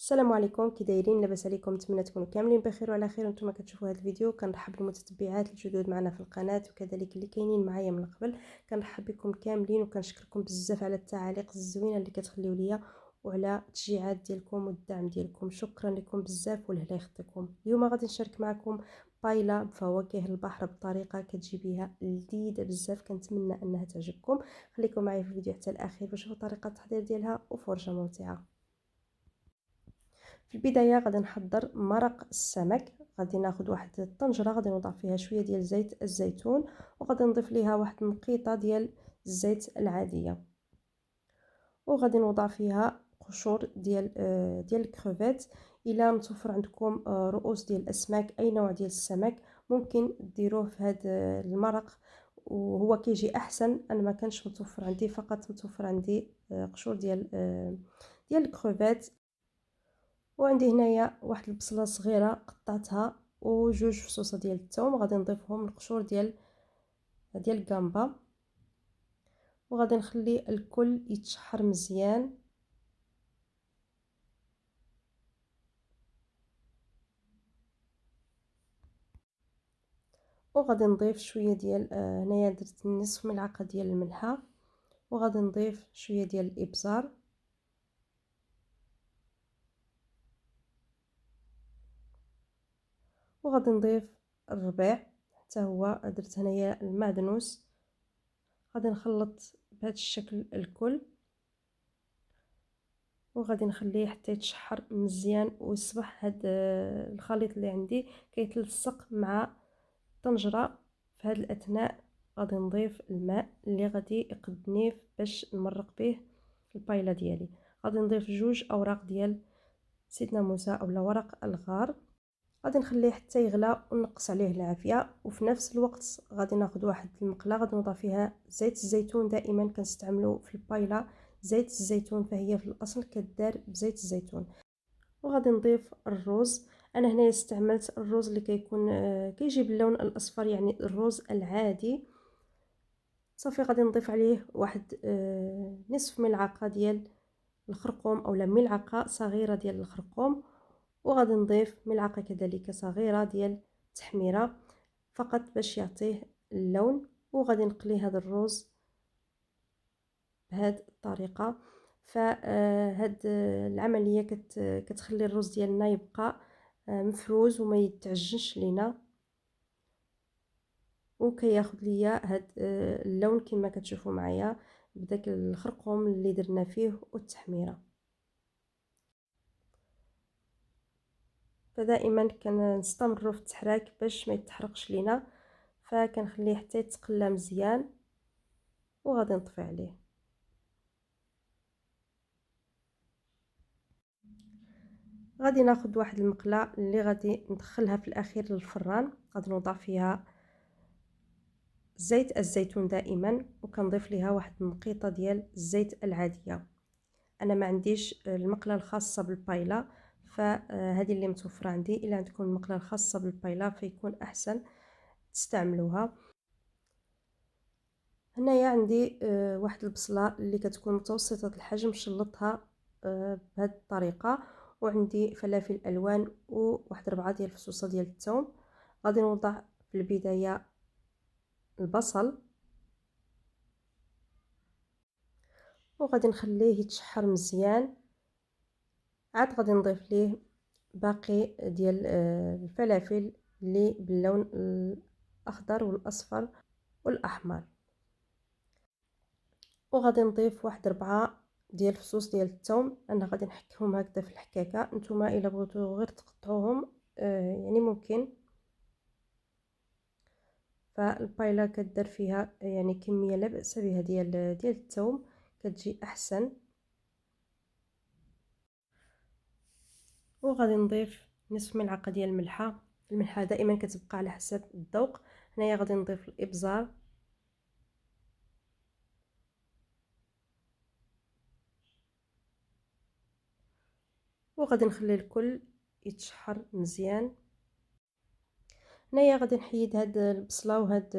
السلام عليكم، كي دايرين؟ لاباس عليكم؟ نتمنى تكونوا كاملين بخير وعلى خير. وانتم كتشوفوا هذا الفيديو كنرحب بالمتتبعات الجدد معنا في القناه وكذلك اللي كاينين معايا من قبل. كنرحب بكم كاملين وكنشكركم بزاف على التعاليق الزوينه اللي كتخليو ليا وعلى التشجيعات ديالكم والدعم ديالكم. شكرا لكم بزاف والهلا يخطيكم. اليوم غادي نشارك معكم بايلا بفواكه البحر بطريقه كتجي بها لذيذه بزاف. كنتمنى انها تعجبكم. خليكم معايا في الفيديو حتى الاخير باش تشوفوا طريقه التحضير ديالها وفرجه ممتعه. في البدايه غادي نحضر مرق السمك. غادي ناخذ واحد الطنجره غادي نوضع فيها شويه ديال زيت الزيتون وغادي نضيف ليها واحد النقيطه ديال الزيت العاديه وغادي نوضع فيها قشور ديال الكروفيت. الا متوفر عندكم رؤوس ديال الاسماك اي نوع ديال السمك ممكن ديروه في هذا المرق وهو كيجي احسن. انا ما كانش متوفر عندي، فقط متوفر عندي قشور ديال الكروفيت. وعندي هنايا واحد البصله صغيره قطعتها وجوج فصوصه ديال الثوم غادي نضيفهم القشور ديال الكامبا وغادي نخلي الكل يتشحر مزيان. وغادي نضيف شويه ديال هنايا درت نصف ملعقه ديال الملحه وغادي نضيف شويه ديال الابزار وغادي نضيف الربيع حتى هو درت هنايا المعدنوس. غادي نخلط بهذا الشكل الكل وغادي نخليه حتى يتشحر مزيان ويصبح هاد الخليط اللي عندي كيتلصق مع الطنجره. في هذا الاثناء غادي نضيف الماء اللي غادي يقدني باش نمرق به البايله ديالي. غادي نضيف جوج اوراق ديال سيدنا موسى اولا ورق الغار. غادي نخليه حتى يغلى ونقص عليه العافيه. وفي نفس الوقت غادي ناخذ واحد المقله غادي نوضع فيها زيت الزيتون. دائما كنستعملوا في البايله زيت الزيتون، فهي في الاصل كدار بزيت الزيتون. وغادي نضيف الرز. انا هنا استعملت الرز اللي كيكون كيجي باللون الاصفر، يعني الرز العادي. صافي غادي نضيف عليه واحد نصف ملعقه ديال الخرقوم اولا ملعقه صغيره ديال الخرقوم وغادي نضيف ملعقه كذلك صغيره ديال التحميره فقط باش يعطيه اللون. وغادي نقلي هذا الرز بهذه الطريقه. فهاد العمليه كتخلي الرز ديالنا يبقى مفروز وما يتعجنش لينا وكياخذ ليا هاد اللون كما كتشوفوا معايا بداك الخرقوم اللي درنا فيه والتحميره. فدائما كنستمروا في التحراك باش ما يتحرقش لينا. فكنخليه حتى يتقلى مزيان وغادي نطفي عليه. غادي ناخذ واحد المقله اللي غادي ندخلها في الاخير للفران. غادي نوضع فيها زيت الزيتون دائما وكنضيف ليها واحد النقيطه ديال الزيت العاديه. انا ما عنديش المقله الخاصه بالبايلا، فهذه اللي متوفره عندي. الا عندكم المقله الخاصه بالبايلا فيكون احسن تستعملوها. هنايا عندي واحد البصله اللي كتكون متوسطه الحجم شلطها بهذه الطريقه. وعندي فلافل الوان وواحد 4 ديال الفصوصه ديال الثوم. غادي نوضع في البدايه البصل وغادي نخليه يتشحر مزيان. عاد غادي نضيف ليه باقي ديال الفلافل اللي باللون الاخضر والاصفر والاحمر. وغادي نضيف واحد 4 ديال الفصوص ديال الثوم. انا غادي نحكهم هكذا في الحكاكه. نتوما الا بغيتو غير تقطعوهم يعني ممكن. فالبايلا كدار فيها يعني كميه لا باس بها ديال الثوم كتجي احسن. وغادي نضيف نصف ملعقه ديال الملحه. الملحه دائما كتبقى على حسب الذوق. هنايا غادي نضيف الابزار وغادي نخلي الكل يتشحر مزيان. هنايا غادي نحيد هاد البصله وهاد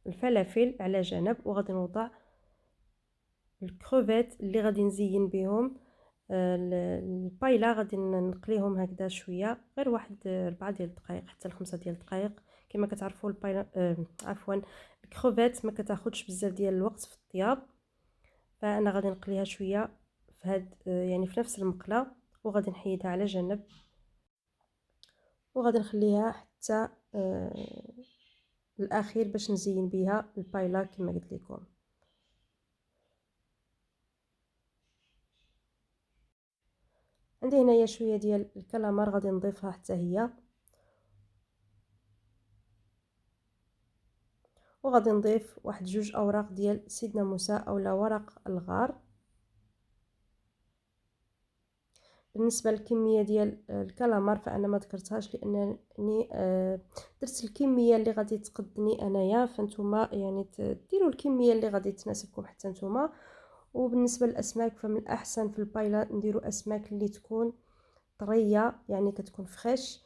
الفلافل على جنب وغادي نوضع الكروفيت اللي غادي نزين بهم البايله غادي نقليهم هكذا شويه، غير واحد 4 ديال الدقائق حتى ل5 ديال الدقائق. كما كتعرفوا البايله عفوا الكروفيت ما كتاخذش بزاف ديال الوقت في الطياب، فانا غادي نقليها شويه في هاد يعني في نفس المقله، وغادي نحيدها على جنب، وغادي نخليها حتى الاخير باش نزين بها البايلا كما قلت لكم. عندي هنايا شويه ديال الكلامار غادي نضيفها حتى هي، وغادي نضيف واحد 2 اوراق ديال سيدنا موسى اولا ورق الغار. بالنسبه للكميه ديال الكلامار فانا ما ذكرتهاش لانني درت الكميه اللي غادي تقدني انايا، فانتوما يعني ديروا الكميه اللي غادي تناسبكم حتى نتوما. وبالنسبه للاسماك فمن الاحسن في البايلا نديروا اسماك اللي تكون طريه، يعني كتكون فريش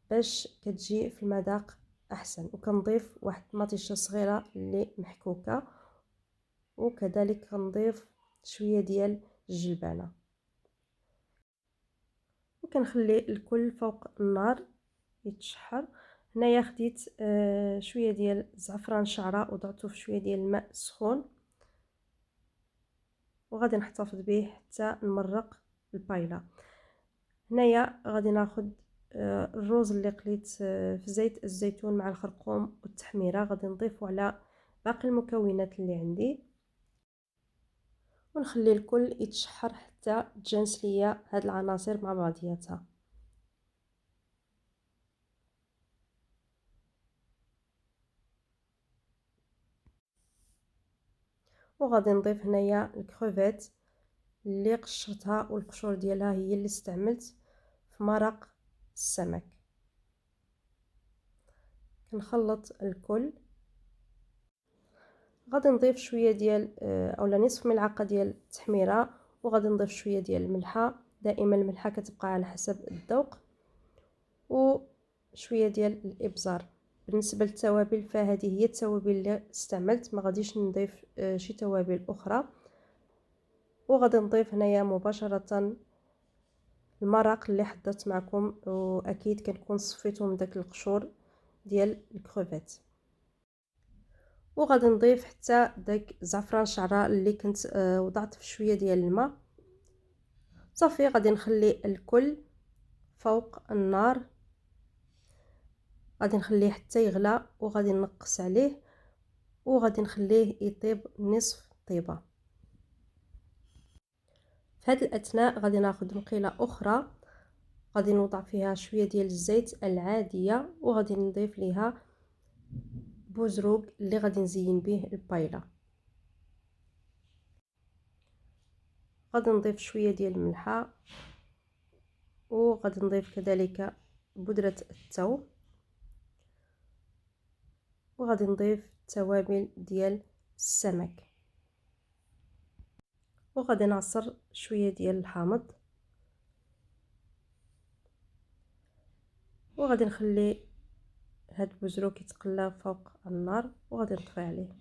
باش كتجي في المذاق احسن. وكنضيف واحد مطيشه صغيره اللي محكوكه، وكذلك كنضيف شويه ديال الجلبانه، وكنخلي الكل فوق النار يتشحر. هنايا خديت شويه ديال زعفران شعره وضعته في شويه ديال الماء سخون، وغادي نحتفظ به حتى نمرق البايلا. هنايا غادي ناخذ الروز اللي قليت في زيت الزيتون مع الخرقوم والتحميره، غادي نضيفه على باقي المكونات اللي عندي، ونخلي الكل يتشحر حتى تجانس ليا هاد العناصر مع بعضياتها. وغادي نضيف هنايا الكروفيت اللي قشرتها والقشور ديالها هي اللي استعملت في مرق السمك. كنخلط الكل، غادي نضيف شويه ديال اولا نصف ملعقه ديال التحميره، وغادي نضيف شويه ديال الملحه، دائما الملحه كتبقى على حسب الذوق، وشويه ديال الابزار. بالنسبه للتوابل فهذه هي التوابل اللي استعملت، ما غاديش نضيف شي توابل اخرى. وغادي نضيف هنايا مباشره المرق اللي حضرت معكم، واكيد كنكون صفيته من داك القشور ديال الكروفيت. وغادي نضيف حتى داك زعفران شعراء اللي كنت وضعت في شويه ديال الماء. صافي غادي نخلي الكل فوق النار، غادي نخليه حتى يغلى، وغادي نقص عليه، وغادي نخليه يطيب نصف طيبه. في هذه الاثناء غادي ناخذ مقيله اخرى، غادي نوضع فيها شويه ديال الزيت العاديه، وغادي نضيف ليها بوزروق اللي غادي نزين به البايله. غادي نضيف شويه ديال الملحه، وغادي نضيف كذلك بودره الثوم، وغادي نضيف التوابل ديال السمك، وغادي نعصر شويه ديال الحامض، وغادي نخلي هاد البزروك يتقلى فوق النار، وغادي نطفي عليه.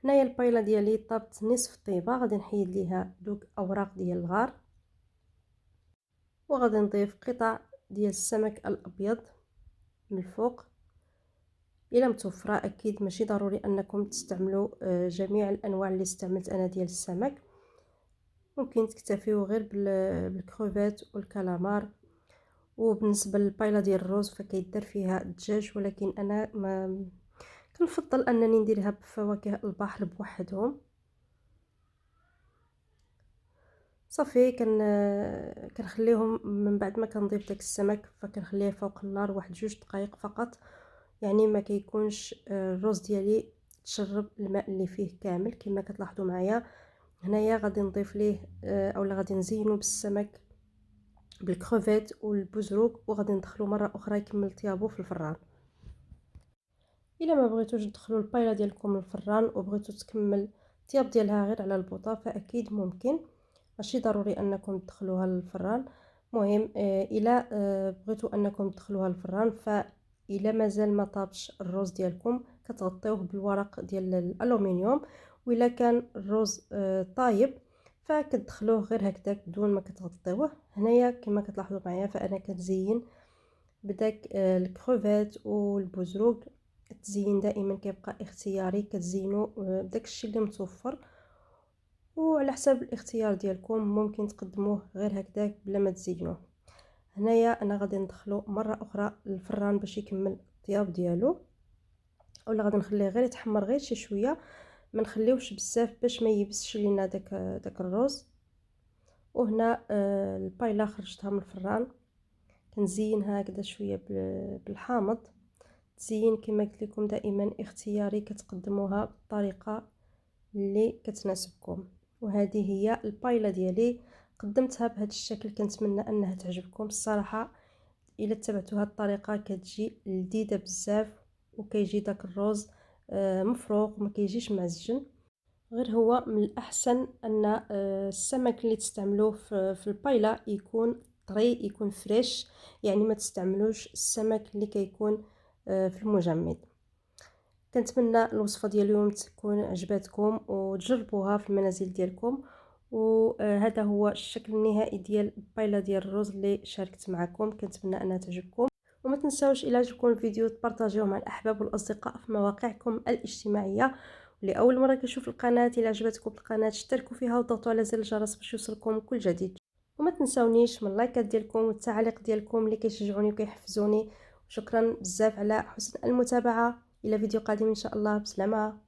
هنايا البايله ديالي طابت نصف طيبه، غادي نحيد ليها دوك اوراق ديال الغار، وغادي نضيف قطع ديال السمك الابيض من الفوق. الا متوفره اكيد ماشي ضروري انكم تستعملوا جميع الانواع اللي استعملت انا ديال السمك، ممكن تكتفيو غير بالكروفيت والكالامار. وبالنسبه للبايله ديال الروز فكيدار فيها الدجاج، ولكن انا ما كنفضل انني نديرها بفواكه البحر بوحدهم. صافي كنخليهم من بعد ما كنضيف داك السمك فكنخليه فوق النار واحد 2 دقائق فقط، يعني ما كيكونش الرز ديالي تشرب الماء اللي فيه كامل كما كتلاحظوا معايا. هنايا غادي نضيف ليه اولا غادي نزينو بالسمك بالكروفيت والبزروك، وغادي ندخلو مره اخرى يكمل طيابو في الفران. الا ما بغيتوش تدخلوا البايله ديالكم للفران وبغيتو تكمل الطياب ديالها غير على البوطه فاكيد ممكن، ماشي ضروري انكم تدخلوها للفران. مهم الا بغيتو انكم تدخلوها للفران، فالا مازال ما طابش الروز ديالكم كتغطيوه بالورق ديال الالومنيوم، وإلا كان الرز طايب فكتدخلوه غير هكذاك بدون ما كتغطيوه. هنايا كما كتلاحظوا معايا فانا كنزين بداك الكروفيت والبزروق. التزيين دائما كيبقى اختياري، كتزينوا بداك الشيء اللي متوفر، وعلى حسب الاختيار ديالكم ممكن تقدموه غير هكذاك بلا ما تزينوه. هنايا انا غادي ندخلو مره اخرى للفران باش يكمل الطياب ديالو، اولا غادي نخليه غير يتحمر غير شي شويه، ما نخليوش بزاف باش ما يبسش لينا داك الرز. وهنا البايله خرجتها من الفران، كنزينها هكذا شويه بالحامض. تزيين كما قلت لكم دائما اختياري، كتقدموها بالطريقه اللي كتناسبكم. وهذه هي البايله ديالي، قدمتها بهذا الشكل، كنتمنى انها تعجبكم. الصراحه الا تبعتوا هذه الطريقه كتجي لذيذه بزاف، وكيجي داك الرز مفروق وما كيجيش معجن. غير هو من الاحسن ان السمك اللي تستعملوه في البايله يكون طري، يكون فريش، يعني ما تستعملوش السمك اللي كيكون في المجمد. كنتمنى الوصفه ديال اليوم تكون عجباتكم وتجربوها في المنازل ديالكم. وهذا هو الشكل النهائي ديال البايله ديال الرز اللي شاركت معكم، كنتمنى انها تعجبكم. وما تنساوش الى عجبكم الفيديو تبارطاجيوه مع الاحباب والاصدقاء في مواقعكم الاجتماعيه. لاول مره كتشوف القناه، الى عجبتكم القناه اشتركوا فيها وضغطوا على زر الجرس باش يوصلكم كل جديد. وما تنساونيش من اللايكات ديالكم والتعاليق ديالكم اللي كيشجعوني وكيحفزوني. شكرا بزاف على حسن المتابعه، الى فيديو قادم ان شاء الله. بسلامه.